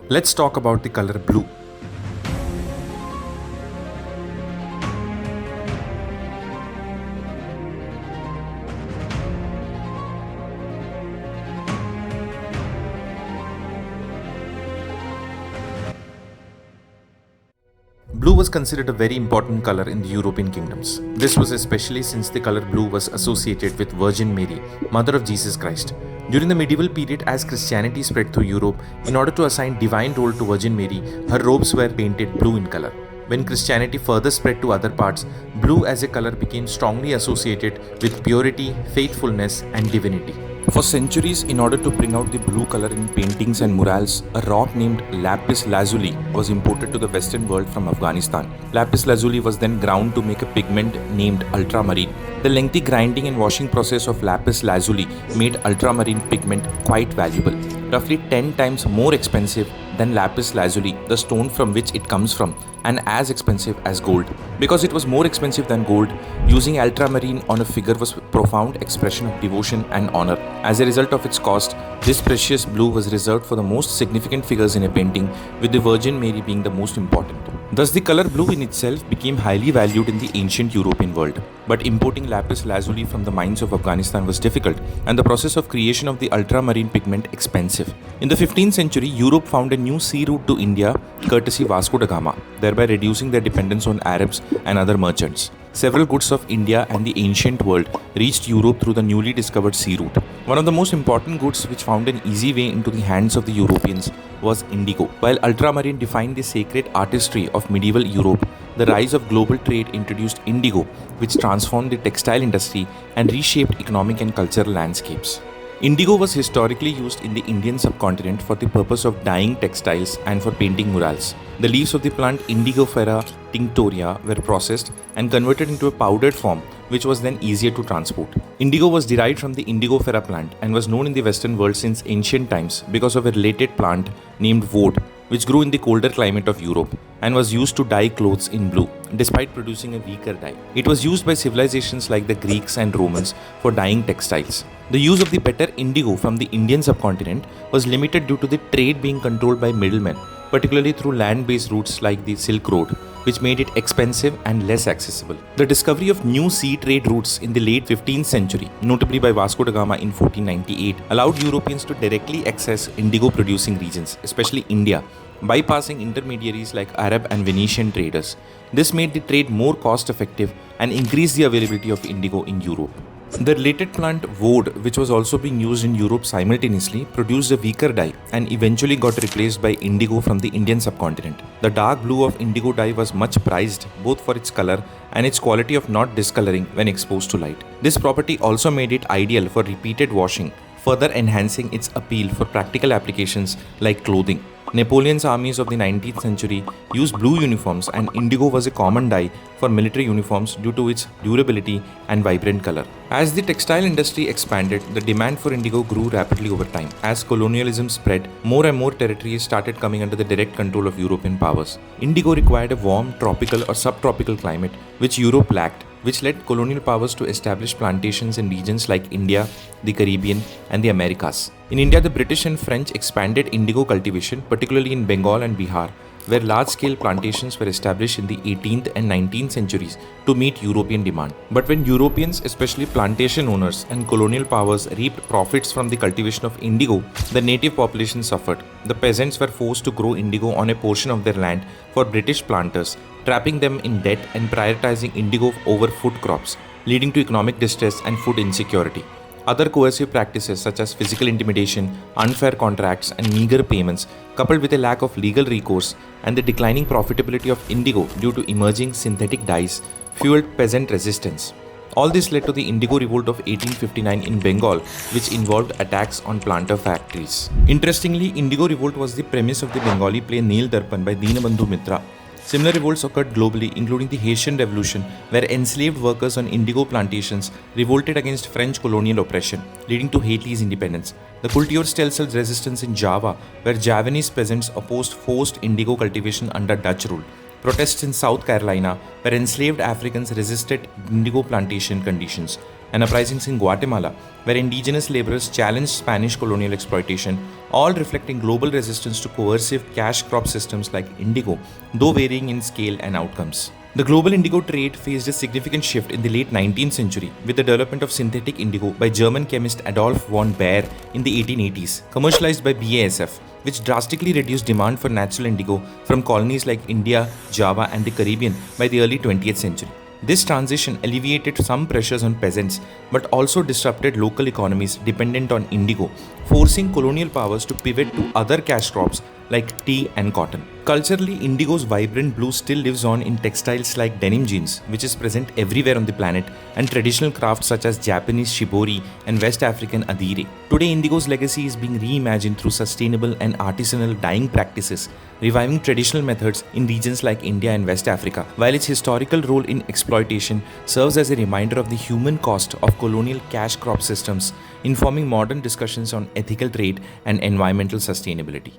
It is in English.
Let's talk about the color blue. Blue was considered a very important color in the European kingdoms. This was especially since the color blue was associated with Virgin Mary, Mother of Jesus Christ. During the medieval period, as Christianity spread through Europe, in order to assign divine role to Virgin Mary, her robes were painted blue in color. When Christianity further spread to other parts, blue as a color became strongly associated with purity, faithfulness, and divinity. For centuries, in order to bring out the blue color in paintings and murals, a rock named lapis lazuli was imported to the Western world from Afghanistan. Lapis lazuli was then ground to make a pigment named ultramarine. The lengthy grinding and washing process of lapis lazuli made ultramarine pigment quite valuable, roughly 10 times more expensive than lapis lazuli, the stone from which it comes from, and as expensive as gold. Because it was more expensive than gold, using ultramarine on a figure was a profound expression of devotion and honor. As a result of its cost, this precious blue was reserved for the most significant figures in a painting, with the Virgin Mary being the most important. Thus, the color blue in itself became highly valued in the ancient European world. But importing lapis lazuli from the mines of Afghanistan was difficult, and the process of creation of the ultramarine pigment expensive. In the 15th century, Europe found a new sea route to India, courtesy Vasco da Gama, thereby reducing their dependence on Arabs and other merchants. Several goods of India and the ancient world reached Europe through the newly discovered sea route. One of the most important goods which found an easy way into the hands of the Europeans was indigo. While ultramarine defined the sacred artistry of medieval Europe, the rise of global trade introduced indigo, which transformed the textile industry and reshaped economic and cultural landscapes. Indigo was historically used in the Indian subcontinent for the purpose of dyeing textiles and for painting murals. The leaves of the plant Indigofera tinctoria were processed and converted into a powdered form, which was then easier to transport. Indigo was derived from the Indigofera plant and was known in the Western world since ancient times because of a related plant named woad, which grew in the colder climate of Europe and was used to dye clothes in blue, despite producing a weaker dye. It was used by civilizations like the Greeks and Romans for dyeing textiles. The use of the better indigo from the Indian subcontinent was limited due to the trade being controlled by middlemen, particularly through land-based routes like the Silk Road, which made it expensive and less accessible. The discovery of new sea trade routes in the late 15th century, notably by Vasco da Gama in 1498, allowed Europeans to directly access indigo-producing regions, especially India, bypassing intermediaries like Arab and Venetian traders. This made the trade more cost-effective and increased the availability of indigo in Europe. The related plant woad, which was also being used in Europe simultaneously, produced a weaker dye and eventually got replaced by indigo from the Indian subcontinent. The dark blue of indigo dye was much prized both for its color and its quality of not discoloring when exposed to light. This property also made it ideal for repeated washing, further enhancing its appeal for practical applications like clothing. Napoleon's armies of the 19th century used blue uniforms, and indigo was a common dye for military uniforms due to its durability and vibrant color. As the textile industry expanded, the demand for indigo grew rapidly over time. As colonialism spread, more and more territories started coming under the direct control of European powers. Indigo required a warm, tropical or subtropical climate, which Europe lacked, which led colonial powers to establish plantations in regions like India, the Caribbean, and the Americas. In India, the British and French expanded indigo cultivation, particularly in Bengal and Bihar, where large-scale plantations were established in the 18th and 19th centuries to meet European demand. But when Europeans, especially plantation owners and colonial powers, reaped profits from the cultivation of indigo, the native population suffered. The peasants were forced to grow indigo on a portion of their land for British planters, trapping them in debt and prioritizing indigo over food crops, leading to economic distress and food insecurity. Other coercive practices such as physical intimidation, unfair contracts, and meager payments, coupled with a lack of legal recourse and the declining profitability of indigo due to emerging synthetic dyes, fueled peasant resistance. All this led to the Indigo Revolt of 1859 in Bengal, which involved attacks on planter factories. Interestingly, Indigo Revolt was the premise of the Bengali play Neel Darpan by Dinabandhu Mitra. Similar revolts occurred globally, including the Haitian Revolution, where enslaved workers on indigo plantations revolted against French colonial oppression, leading to Haiti's independence. The Culture tells of resistance in Java, where Javanese peasants opposed forced indigo cultivation under Dutch rule. Protests in South Carolina, where enslaved Africans resisted indigo plantation conditions. and uprisings in Guatemala, where indigenous laborers challenged Spanish colonial exploitation, all reflecting global resistance to coercive cash crop systems like indigo, though varying in scale and outcomes. The global indigo trade faced a significant shift in the late 19th century with the development of synthetic indigo by German chemist Adolf von Baer in the 1880s, commercialized by BASF, which drastically reduced demand for natural indigo from colonies like India, Java, and the Caribbean by the early 20th century. This transition alleviated some pressures on peasants but also disrupted local economies dependent on indigo, forcing colonial powers to pivot to other cash crops like tea and cotton. Culturally, indigo's vibrant blue still lives on in textiles like denim jeans, which is present everywhere on the planet, and traditional crafts such as Japanese shibori and West African adire. Today, indigo's legacy is being reimagined through sustainable and artisanal dyeing practices, reviving traditional methods in regions like India and West Africa, while its historical role in exploitation serves as a reminder of the human cost of colonial cash crop systems, informing modern discussions on ethical trade and environmental sustainability.